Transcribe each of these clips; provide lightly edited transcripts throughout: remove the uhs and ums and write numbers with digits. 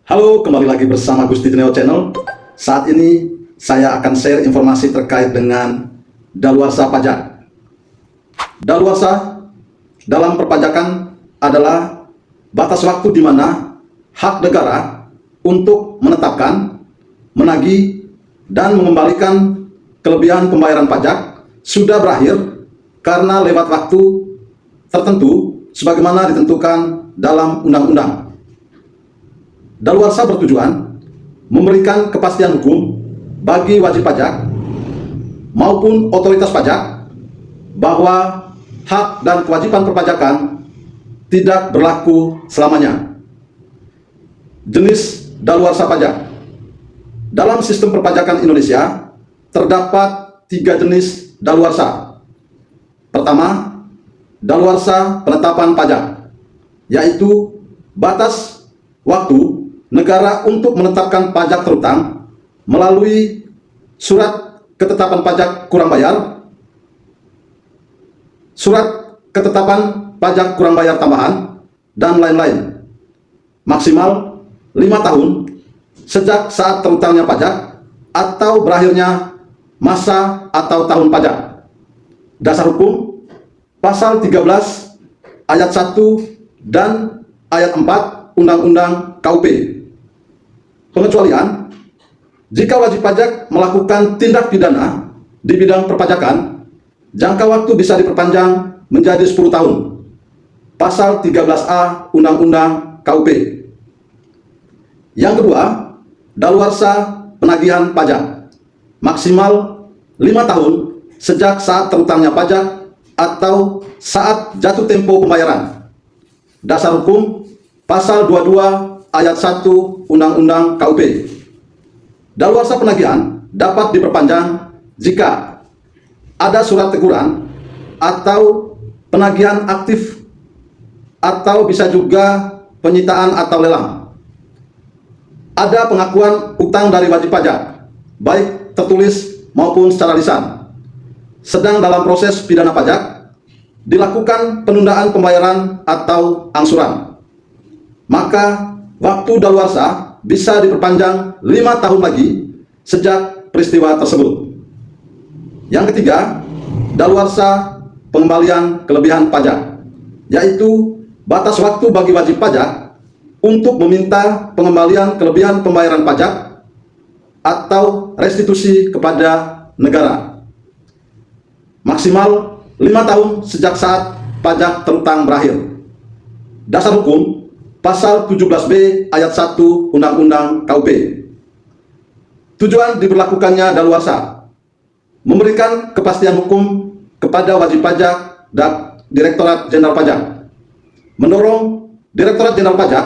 Halo, kembali lagi bersama Gusti Tineo Channel. Saat ini saya akan share informasi terkait dengan daluarsa pajak. Daluarsa dalam perpajakan adalah batas waktu di mana hak negara untuk menetapkan, menagih, dan mengembalikan kelebihan pembayaran pajak sudah berakhir karena lewat waktu tertentu sebagaimana ditentukan dalam undang-undang. Daluarsa bertujuan memberikan kepastian hukum bagi wajib pajak maupun otoritas pajak bahwa hak dan kewajiban perpajakan tidak berlaku selamanya. Jenis daluarsa pajak. Dalam sistem perpajakan Indonesia terdapat 3 jenis daluarsa. Pertama, daluarsa penetapan pajak, yaitu batas waktu negara untuk menetapkan pajak terutang melalui surat ketetapan pajak kurang bayar, surat ketetapan pajak kurang bayar tambahan, dan lain-lain. Maksimal 5 tahun sejak saat terutangnya pajak atau berakhirnya masa atau tahun pajak. Dasar hukum pasal 13 ayat 1 dan ayat 4 Undang-Undang KUP. Pengecualian, jika wajib pajak melakukan tindak pidana di bidang perpajakan, jangka waktu bisa diperpanjang menjadi 10 tahun. Pasal 13A Undang-Undang KUP. Yang kedua, daluarsa penagihan pajak. Maksimal 5 tahun sejak saat terutangnya pajak atau saat jatuh tempo pembayaran. Dasar hukum pasal 22 ayat 1 Undang-Undang KUP. Daluarsa penagihan dapat diperpanjang jika ada surat teguran atau penagihan aktif atau bisa juga penyitaan atau lelang. Ada pengakuan utang dari wajib pajak, baik tertulis maupun secara lisan. Sedang dalam proses pidana pajak, dilakukan penundaan pembayaran atau angsuran. Maka waktu daluarsa bisa diperpanjang 5 tahun lagi sejak peristiwa tersebut. Yang ketiga, daluarsa pengembalian kelebihan pajak, yaitu batas waktu bagi wajib pajak untuk meminta pengembalian kelebihan pembayaran pajak atau restitusi kepada negara. Maksimal 5 tahun sejak saat pajak terutang berakhir. Dasar hukum pasal 17B ayat 1 Undang-Undang KUP. Tujuan diberlakukannya daluarsa memberikan kepastian hukum kepada wajib pajak dan Direktorat Jenderal Pajak, mendorong Direktorat Jenderal Pajak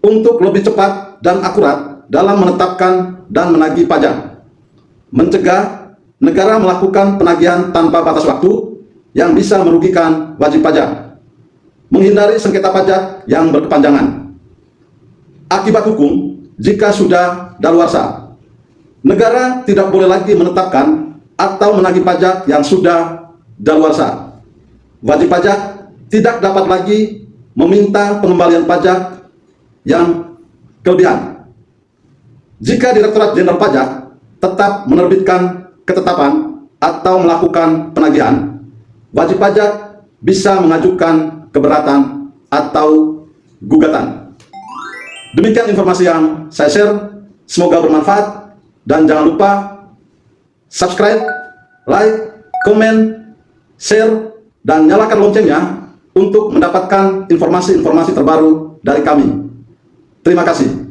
untuk lebih cepat dan akurat dalam menetapkan dan menagih pajak, mencegah negara melakukan penagihan tanpa batas waktu yang bisa merugikan wajib pajak, menghindari sengketa pajak yang berkepanjangan. Akibat hukum, jika sudah daluarsa, negara tidak boleh lagi menetapkan atau menagih pajak yang sudah daluarsa. Wajib pajak tidak dapat lagi meminta pengembalian pajak yang kelebihan. Jika Direktorat Jenderal Pajak tetap menerbitkan ketetapan atau melakukan penagihan, wajib pajak bisa mengajukan keberatan atau gugatan. Demikian informasi yang saya share, semoga bermanfaat, dan jangan lupa subscribe, like, komen, share, dan nyalakan loncengnya untuk mendapatkan informasi-informasi terbaru dari kami. Terima kasih.